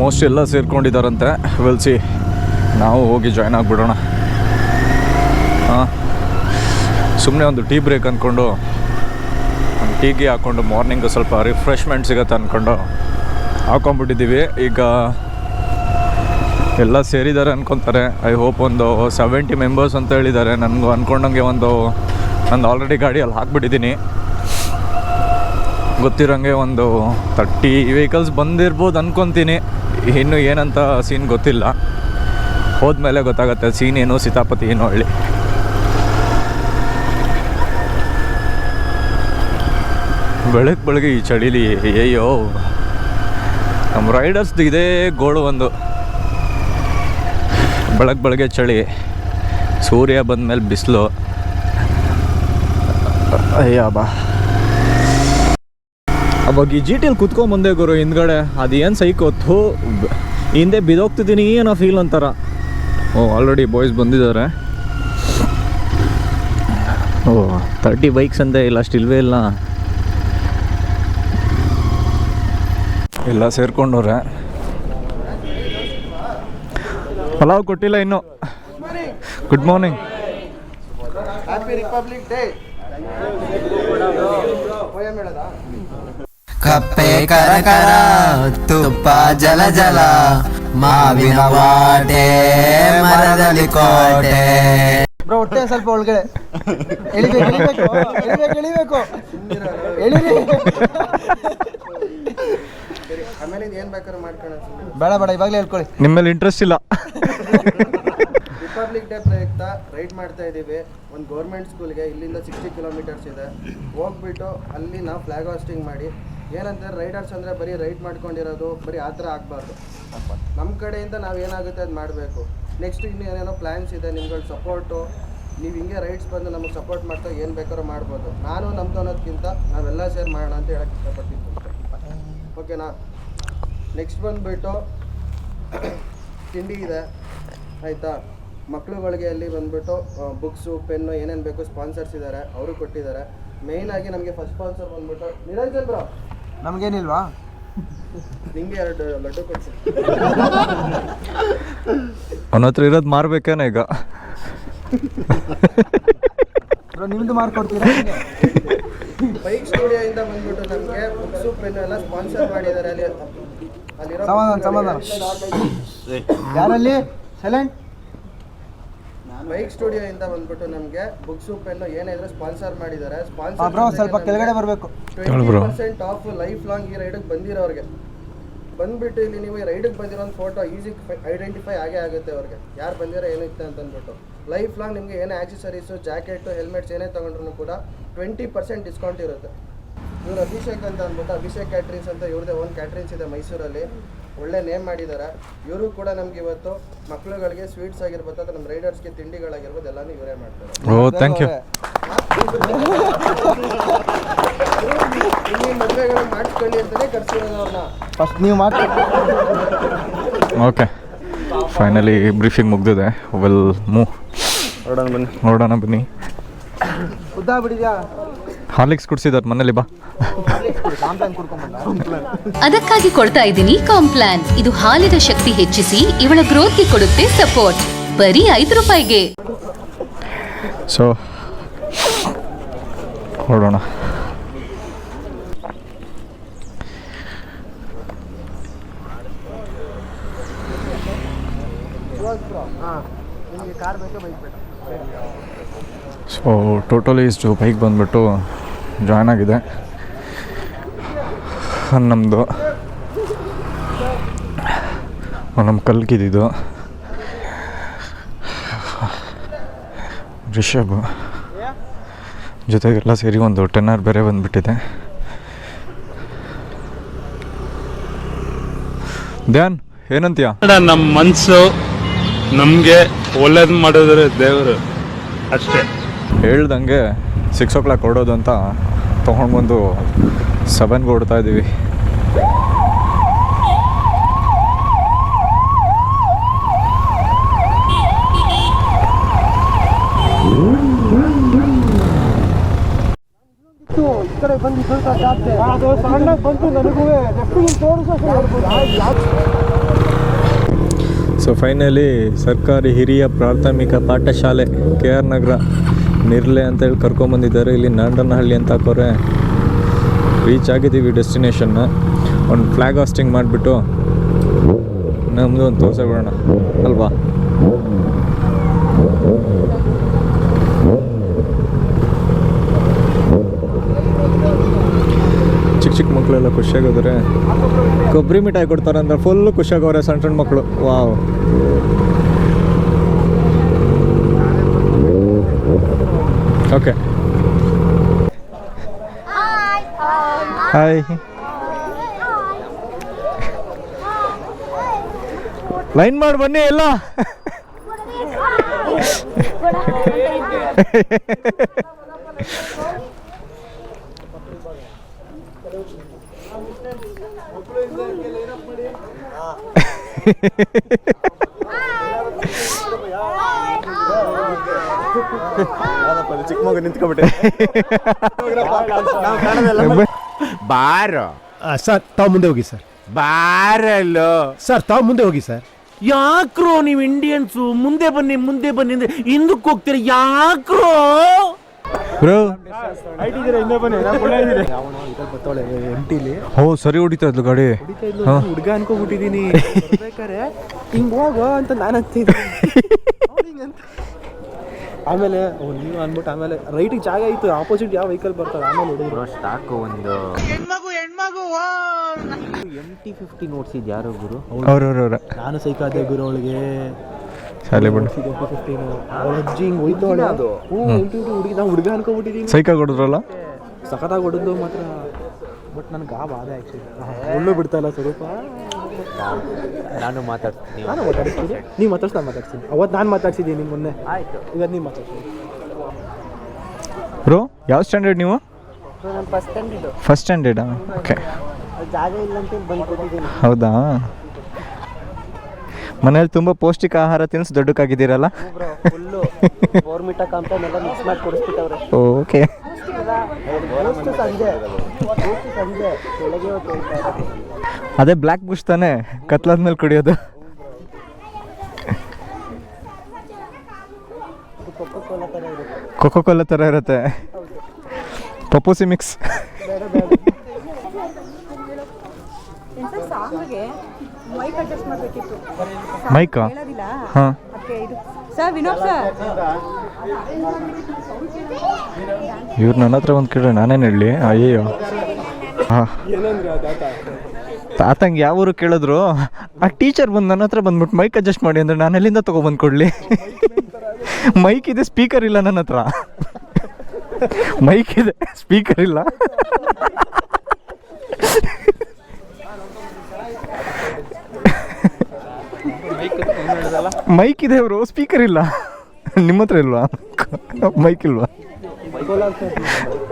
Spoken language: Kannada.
ಆಲ್ಮೋಸ್ಟ್ ಎಲ್ಲ ಸೇರ್ಕೊಂಡಿದ್ದಾರಂತೆ. ವಿಲ್ ಸಿ, ನಾವು ಹೋಗಿ ಜಾಯ್ನ್ ಆಗಿಬಿಡೋಣ. ಹಾಂ, ಸುಮ್ಮನೆ ಒಂದು ಟೀ ಬ್ರೇಕ್ ಅಂದ್ಕೊಂಡು ಒಂದು ಟೀಗೆ ಹಾಕ್ಕೊಂಡು ಮಾರ್ನಿಂಗು ಸ್ವಲ್ಪ ರಿಫ್ರೆಶ್ಮೆಂಟ್ ಸಿಗುತ್ತೆ ಅಂದ್ಕೊಂಡು ಹಾಕ್ಕೊಂಬಿಟ್ಟಿದ್ದೀವಿ. ಈಗ ಎಲ್ಲ ಸೇರಿದ್ದಾರೆ ಅಂದ್ಕೊತಾರೆ. ಐ ಹೋಪ್ ಒಂದು 70 ಮೆಂಬರ್ಸ್ ಅಂತ ಹೇಳಿದ್ದಾರೆ. ನನಗೂ ಅಂದ್ಕೊಂಡಂಗೆ ನಂದು ಆಲ್ರೆಡಿ ಗಾಡಿಯಲ್ಲಿ ಹಾಕ್ಬಿಟ್ಟಿದ್ದೀನಿ. ಗೊತ್ತಿರೋಂಗೆ ಒಂದು 30 ವೆಹಿಕಲ್ಸ್ ಬಂದಿರ್ಬೋದು ಅಂದ್ಕೊತೀನಿ. ಇನ್ನೂ ಏನಂತ ಸೀನ್ ಗೊತ್ತಿಲ್ಲ, ಹೋದ್ಮೇಲೆ ಗೊತ್ತಾಗುತ್ತೆ ಸೀನ್ ಏನು, ಸೀತಾಪತಿ ಏನು ಹೇಳಿ. ಬೆಳಗ್ಗೆ ಈ ಚಳಿಲಿ ಅಯ್ಯೋ, ನಮ್ಮ ರೈಡರ್ಸ್ದು ಇದೇ ಗೋಳು. ಒಂದು ಬೆಳಗ್ಗೆ ಚಳಿ, ಸೂರ್ಯ ಬಂದಮೇಲೆ ಬಿಸಿಲು. ಅಯ್ಯ ಬಾ, ಅವಾಗ ಈ ಜಿ ಟಿಲಿ ಕುತ್ಕೊಂಬಂದೆ ಗುರು ಹಿಂದ್ಗಡೆ. ಅದೇನು ಸೈಕೋತ್ತು, ಹಿಂದೆ ಬಿದೋಗ್ತಿದ್ದೀನಿ ಏನೋ ಫೀಲ್ ಅಂತಾರ. ಆಲ್ರೆಡಿ ಬಾಯ್ಸ್ ಬಂದಿದ್ದಾರೆ. 30 ಬೈಕ್ಸ್ ಅಂತೆ, ಇಲ್ಲ ಅಷ್ಟಿಲ್ವೇ ಇಲ್ಲ, ಎಲ್ಲ ಸೇರ್ಕೊಂಡವ್ರೆ. ಪಲಾವ್ ಕೊಟ್ಟಿಲ್ಲ ಇನ್ನು. Good morning, happy republic day. ಕಪ್ಪೆ ಕರಕರ ತುಪ್ಪ ಜಲ ಜಲ ಮಾವಿನ ವಾಟೆ ಮರದಲ್ಲಿ ಕೋಟೆ. ಬ್ರೋ ಹೊಟ್ಟೆ ಸ್ವಲ್ಪ ಒಳಗಡೆ ಎಳಿಬೇಕು. ಆಮೇಲೆ ಏನ್ ಬೇಕಾದ್ರೂ ಮಾಡ್ಕೊಳ್ಳೋಣ. ಬೇಡ ಇವಾಗಲೇ ಹೇಳ್ಕೊಳ್ಳಿ. ನಿಮ್ಮಲ್ಲಿ ಇಂಟ್ರೆಸ್ಟ್ ಇಲ್ಲ. ರಿಪಬ್ಲಿಕ್ ಡೇ ಪ್ರಯುಕ್ತ ರೈಡ್ ಮಾಡ್ತಾ ಇದ್ದೀವಿ. ಒಂದು ಗೌರ್ಮೆಂಟ್ ಸ್ಕೂಲ್ಗೆ ಇಲ್ಲಿಂದ 60 ಕಿಲೋಮೀಟರ್ಸ್ ಇದೆ. ಹೋಗ್ಬಿಟ್ಟು ಅಲ್ಲಿ ನಾವು ಫ್ಲಾಗ್ ಹಾಸ್ಟಿಂಗ್ ಮಾಡಿ, ಏನಂತಾರೆ ರೈಡರ್ಸ್ ಅಂದರೆ ಬರೀ ರೈಡ್ ಮಾಡ್ಕೊಂಡಿರೋದು, ಬರೀ ಆ ಥರ ಆಗಬಾರ್ದು. ನಮ್ಮ ಕಡೆಯಿಂದ ನಾವು ಏನಾಗುತ್ತೆ ಅದು ಮಾಡಬೇಕು. ನೆಕ್ಸ್ಟ್ ಇನ್ನೂ ಏನೇನೋ ಪ್ಲ್ಯಾನ್ಸ್ ಇದೆ, ನಿಮ್ಗಳ ಸಪೋರ್ಟು. ನೀವು ಹಿಂಗೆ ರೈಡ್ಸ್ ಬಂದು ನಮಗೆ ಸಪೋರ್ಟ್ ಮಾಡ್ತಾ ಏನು ಬೇಕಾದ್ರೂ ಮಾಡ್ಬೋದು. ನಾನು ನಮ್ಮದು ಅನ್ನೋದಕ್ಕಿಂತ ನಾವೆಲ್ಲ ಸೇರಿ ಮಾಡೋಣ ಅಂತ ಹೇಳಕ್ಕೆ ಇಷ್ಟಪಡ್ತೀನಿ. ಓಕೆನಾ? ನೆಕ್ಸ್ಟ್ ಬಂದುಬಿಟ್ಟು ತಿಂಡಿ ಇದೆ, ಆಯಿತಾ? ಮಕ್ಳುಗಳಿಗೆ ಅಲ್ಲಿ ಬಂದುಬಿಟ್ಟು ಬುಕ್ಸು, ಪೆನ್ನು ಏನೇನು ಬೇಕು ಸ್ಪಾನ್ಸರ್ಸ್ ಇದ್ದಾರೆ, ಅವರು ಕೊಟ್ಟಿದ್ದಾರೆ. ಮೇಯ್ನಾಗಿ ನಮಗೆ ಫಸ್ಟ್ ಸ್ಪಾನ್ಸರ್ ಬಂದುಬಿಟ್ಟು ನಿರಂಜನ್ ಬ್ರೋ. ನಮಗೇನಿಲ್ವಾ? ನಿಮಗೆ 2 ಲಡ್ಡು ಕೊಡ್ಸಿ. ಅವನ ಹತ್ರ ಇರೋದು ಮಾರ್ಬೇಕೇನ ಈಗ? ಬ್ರೋ ನಿಮ್ಮದು ಮಾರ್ಕೊಡ್ತೀರಾ? ಬೈಕ್ ಸ್ಟುಡಿಯೋಯಿಂದ ಬಂದುಬಿಟ್ಟು ನಮಗೆ ಬುಕ್ಸು ಪೆನ್ನು ಎಲ್ಲ ಸ್ಪಾನ್ಸರ್ ಮಾಡಿದ್ದಾರೆ. ಅಲ್ಲಿರೋ ಸಮಾಧಾನ ಯಾರಲ್ಲಿ ಸೈಲೆಂಟ್. ಬೈಕ್ ಸ್ಟುಡಿಯೋಯಿಂದ ಬಂದ್ಬಿಟ್ಟು ನಮಗೆ ಬುಕ್ಸು ಪೆನ್ನು ಏನಿದ್ರೆ ಸ್ಪಾನ್ಸರ್ ಮಾಡಿದ್ದಾರೆ. ಸ್ಪಾನ್ಸರ್ ಸ್ವಲ್ಪ ಕೆಳಗಡೆ ಬರಬೇಕು. 20% ಆಫ್ ಲೈಫ್ ಲಾಂಗ್ ಈ ರೈಡಿಗೆ ಬಂದಿರೋರಿಗೆ. ಬಂದ್ಬಿಟ್ಟು ಇಲ್ಲಿ ನೀವು ಈ ರೈಡಿಗೆ ಬಂದಿರೋ ಒಂದು ಫೋಟೋ ಈಸಿ ಐಡೆಂಟಿಫೈ ಆಗೇ ಆಗುತ್ತೆ ಅವ್ರಿಗೆ, ಯಾರು ಬಂದಿರೋ ಏನಿತ್ತು ಅಂತಂದ್ಬಿಟ್ಟು. ಲೈಫ್ ಲಾಂಗ್ ನಿಮಗೆ ಏನೇ ಆಕ್ಸೆಸರೀಸು, ಜಾಕೆಟು, ಹೆಲ್ಮೆಟ್ಸ್ ಏನೇ ತೊಗೊಂಡ್ರು ಕೂಡ 20% ಡಿಸ್ಕೌಂಟ್ ಇರುತ್ತೆ. ಇವ್ರು ಅಭಿಷೇಕ್ ಅಂತ ಅಂದ್ಬಿಟ್ಟು, ಅಭಿಷೇಕ್ ಕ್ಯಾಟ್ರಿಂಗ್ಸ್ ಅಂತ ಇವ್ರದೇ ಓನ್ ಕ್ಯಾಟ್ರಿಂಗ್ಸ್ ಇದೆ ಮೈಸೂರಲ್ಲಿ. ಒಳ್ಳೆ ನೇಮ್ ಮಾಡಿದ್ದಾರೆ. ಇವರು ಕೂಡ ನಮ್ಗೆ ಇವತ್ತು ಮಕ್ಳುಗಳಿಗೆ ಸ್ವೀಟ್ಸ್ ಆಗಿರ್ಬೋದು, ಅಥವಾ ನಮ್ಮ ರೈಡರ್ಸ್ಗೆ ತಿಂಡಿಗಳಾಗಿರ್ಬೋದು ಎಲ್ಲಾನು ಇವರೇ ಮಾಡ್ತಾರೆ. Thank you. ಇಲ್ಲಿ ಮದುವೆಗಳು ಮಾಡಿಸ್ಕೊಳ್ಳಿ ಅಂತಲೇ ಕರ್ಸಿರೋದು ಅವ್ರನ್ನ. ಫಸ್ಟ್ ನೀವು ಮಾಡಿ. ಓಕೆ, ಫೈನಲಿ ಬ್ರೀಫಿಂಗ್ ಮುಗ್ದಿದೆ. ವೆಲ್ ಮೂವ್, ಹೊರಡೋಣ ಬನ್ನಿ. ಉದ್ದಾ ಬಿಡಿದ್ಯಾ? ಹಾರ್ಲಿಕ್ಸ್ ಕುಡಿಸಿದಾರೆ ಮನೇಲಿ, ಬಾ. ಅದಕ್ಕಾಗಿ ಕೊಡ್ತಾ ಇದ್ದೀನಿ ಕಾಂಪ್ಲಾನ್. ಇದು ಹಾಲಿನ ಶಕ್ತಿ ಹೆಚ್ಚಿಸಿ ಇವಳ ಗ್ರೋತ್ಗೆ ಕೊಡುತ್ತೆ ಸಪೋರ್ಟ್. ಬರೀ 5 ರೂಪಾಯಿಗೆ. ಸೊ ಹೊರಡೋಣ. ಸೊ ಟೋಟಲಿ ಇಷ್ಟು ಬೈಕ್ ಬಂದುಬಿಟ್ಟು ಜಾಯ್ನ್ ಆಗಿದೆ ನಮ್ಮದು. ನಮ್ಮ ಕಲ್ಕಿದ್ದು ರಿಷಬ್ ಜೊತೆಗೆಲ್ಲ ಸೇರಿ ಒಂದು 10 hour ಬೇರೆ ಬಂದುಬಿಟ್ಟಿದೆ. ಧ್ಯಾನ್ ಏನಂತೀಯ? ನಮ್ಮ ಮನಸ್ಸು ನಮಗೆ ಒಳ್ಳೇದು ಮಾಡಿದ್ರೆ ದೇವರು ಅಷ್ಟೇ. ಹೇಳ್ದಂಗೆ 6 o'clock ಹೊರಡೋದು ಅಂತ ತೊಗೊಂಡು ಬಂದು 7ಗೆ ಹೊಡ್ತಾ ಇದ್ದೀವಿ. ಈ ಕಡೆ ಬಂದು ಸ್ವಲ್ಪ ಅದು ಸಣ್ಣಗೆ ಬಂತು ನನಗೂ ಸೊ ಫೈನಲಿ ಸರ್ಕಾರಿ ಹಿರಿಯ ಪ್ರಾಥಮಿಕ ಪಾಠಶಾಲೆ KR ನಗರ ನಿರ್ಲೆ ಅಂತೇಳಿ ಕರ್ಕೊಂಬಂದಿದ್ದಾರೆ. ಇಲ್ಲಿ ನಾಂಡನಹಳ್ಳಿ ಅಂತ ಹಾಕೋರೆ. ರೀಚ್ ಆಗಿದ್ದೀವಿ ಡೆಸ್ಟಿನೇಷನ್ನ. ಒಂದು ಫ್ಲ್ಯಾಗ್ ಹಾಸ್ಟಿಂಗ್ ಮಾಡಿಬಿಟ್ಟು ನಮ್ಮದು ಒಂದು ತೋರಿಸ್ಬಿಡೋಣ ಅಲ್ವಾ. ಚಿಕ್ಕ ಮಕ್ಕಳೆಲ್ಲ ಖುಷಿಯಾಗಿದ್ದಾರೆ. ಕೊಬ್ಬರಿ ಮಿಠಾಯಿ ಕೊಡ್ತಾರೆ ಅಂದ್ರೆ ಫುಲ್ಲು ಖುಷಿಯಾಗವ್ರೆ ಸಣ್ಣ ಸಣ್ಣ ಮಕ್ಕಳು. ವಾವ್. Okay hi. ಲೈನ್ ಮಾಡಿ ಬನ್ನಿ ಎಲ್ಲ. ಚಿಕ್ಕ ಮಗ ನಿಂತ್ಕೊಬಿಟ್ಟೆ. ಬಾರೋ ಸರ್ ತಾವು ಮುಂದೆ ಹೋಗಿ ಸರ್. ಬಾರಲ್ಲೋ ಸರ್ ತಾವು ಮುಂದೆ ಹೋಗಿ ಸರ್. ಯಾಕ್ರೋ ನೀವು ಇಂಡಿಯನ್ಸು ಮುಂದೆ ಬನ್ನಿ ಅಂದ್ರೆ ಹಿಂದಕ್ಕೆ ಹೋಗ್ತೀರ ಯಾಕ್ರೋ? ಬ್ರೋ ಎಂಟಿಲಿ ಹೋ ಸರಿ ಹೊಡಿತಾ ಇದ್ಲು ಗಾಡಿ. ಹುಡುಗ ಅನ್ಕೋಬಿಟ್ಟಿದೀನಿ. ಬೇಕಾರೆ ಹಿಂಗ್ ಹೋಗೋ ಅಂತ ನಾನು ಅಂತಿದ್ದೆ. ಆಮೇಲೆ ನೀವು ಅನ್ಬಿಟ್ಟು ಆಮೇಲೆ ರೈಟಿಗೆ ಜಾಗ ಇತ್ತು, ಆಪೋಸಿಟ್ ಯಾವ ವೆಹಿಕಲ್ ಬರ್ತಾರೆ. ಆಮೇಲೆ ಹುಡುಗರು ಸ್ಟಾಕು ಒಂದು MT-50 ನೋಡ್ಸಿದ್ ಯಾರೋ ಗುರು. ಅವ್ರವ್ರವ್ರ ನಾನು ಸೈಕಾದೆ ಗುರು ಅವಳಿಗೆ ಶಾಲೆ ಬಿಡು. MT-15 ಅವಳ ಅಜ್ಜಿ ಹಿಂಗ್ ಹೋಯ್ತವಳೆ. ಅದು ಹುಡುಗಿ ನಾವು ಹುಡುಗ ಅನ್ಕೋಬಿಟ್ಟಿದೀನಿ. ಸೈಕಾಗಿ ಹೊಡೆದ್ರಲ್ಲ. ಸಖತ್ತಾಗಿ ಹೊಡೆದು ಮಾತ್ರ. ಬಟ್ ನನಗೆ ಆ ಬಾಧೆ ಆ್ಯಕ್ಚುಲಿ ಒಳ್ಳೆ ಬಿಡ್ತಾ ಇಲ್ಲ ಸ್ವಲ್ಪ. ನಾನು ಮಾತಾಡ್ತೀನಿ. ನೀವು ಮಾತಾಡ್ಸಿ ನಾನು ಮಾತಾಡ್ತೀನಿ. ಅವತ್ತು ನಾನು ಮಾತಾಡ್ಸಿದ್ದೀನಿ ನಿಮ್ಮ ಮೊನ್ನೆ. ಆಯ್ತು, ಇವತ್ತು ನೀವು ಮಾತಾಡ್ತೀನಿ. ಬ್ರೋ ಯಾವ ಸ್ಟ್ಯಾಂಡರ್ಡ್ ನೀವು? ನಾನು ಫಸ್ಟ್ ಸ್ಟ್ಯಾಂಡರ್ಡು. ಫಸ್ಟ್ ಸ್ಟ್ಯಾಂಡರ್ಡಾ? ಓಕೆ. ಜಾಗ ಇಲ್ಲ ಅಂತ ಬಂದು ಕೊಟ್ಟಿದ್ದೀನಿ. ಹೌದಾ? ಮನೇಲಿ ತುಂಬ ಪೌಷ್ಟಿಕ ಆಹಾರ ತಿನ್ನಿಸಿ ದೊಡ್ಡಕ್ಕಾಗಿದ್ದೀರಲ್ಲ. ಫುಲ್ಲು ಬೋರ್ಮಿಟಾ ಕಾಂಪ್ಲೇನ್ ಎಲ್ಲ ಮಿಕ್ಸ್ ಮಾಡಿ ಕೊಡಿಸ್ಬಿಟ್ಟವ್ರೆ. ಓಕೆ. ಸಂಜೆ ಬೆಳಗ್ಗೆ ಹೊತ್ತು ಹೇಳ್ತಾ ಇರೋದು. ಅದೇ ಬ್ಲ್ಯಾಕ್ ಬುಷ್ ತಾನೇ ಕತ್ಲಾದ್ಮೇಲೆ ಕುಡಿಯೋದು. ಕೊಕೋ ಕೋಲಾ ಥರ ಇರುತ್ತೆ. ಪಪೋಸಿ ಮಿಕ್ಸ್. ಮೈಕಾ? ಹಾಂ. ಇವ್ರು ನನ್ನ ಹತ್ರ ಒಂದು ಕೇಳ್ರೆ ನಾನೇನು ಹೇಳಿ? ಅಯ್ಯೋ ಹಾಂ. ತಾತಂಗೆ ಯಾವ ಊರು ಕೇಳಿದ್ರು, ಆ ಟೀಚರ್ ಬಂದು ನನ್ನ ಹತ್ರ ಬಂದ್ಬಿಟ್ಟು ಮೈಕ್ ಅಡ್ಜಸ್ಟ್ ಮಾಡಿ ಅಂದರೆ ನಾನು ಎಲ್ಲಿಂದ ತೊಗೊಬಂದು ಕೊಡಲಿ? ಮೈಕ್ ಇದೆ, ಸ್ಪೀಕರ್ ಇಲ್ಲ ನನ್ನ ಹತ್ರ. ಮೈಕ್ ಇದೆ, ಸ್ಪೀಕರ್ ಇಲ್ಲ. ಮೈಕ್ ಇದೆ ಅವರು, ಸ್ಪೀಕರ್ ಇಲ್ಲ. ನಿಮ್ಮ ಹತ್ರ ಇಲ್ವಾ ಮೈಕ್? ಇಲ್ವಾ?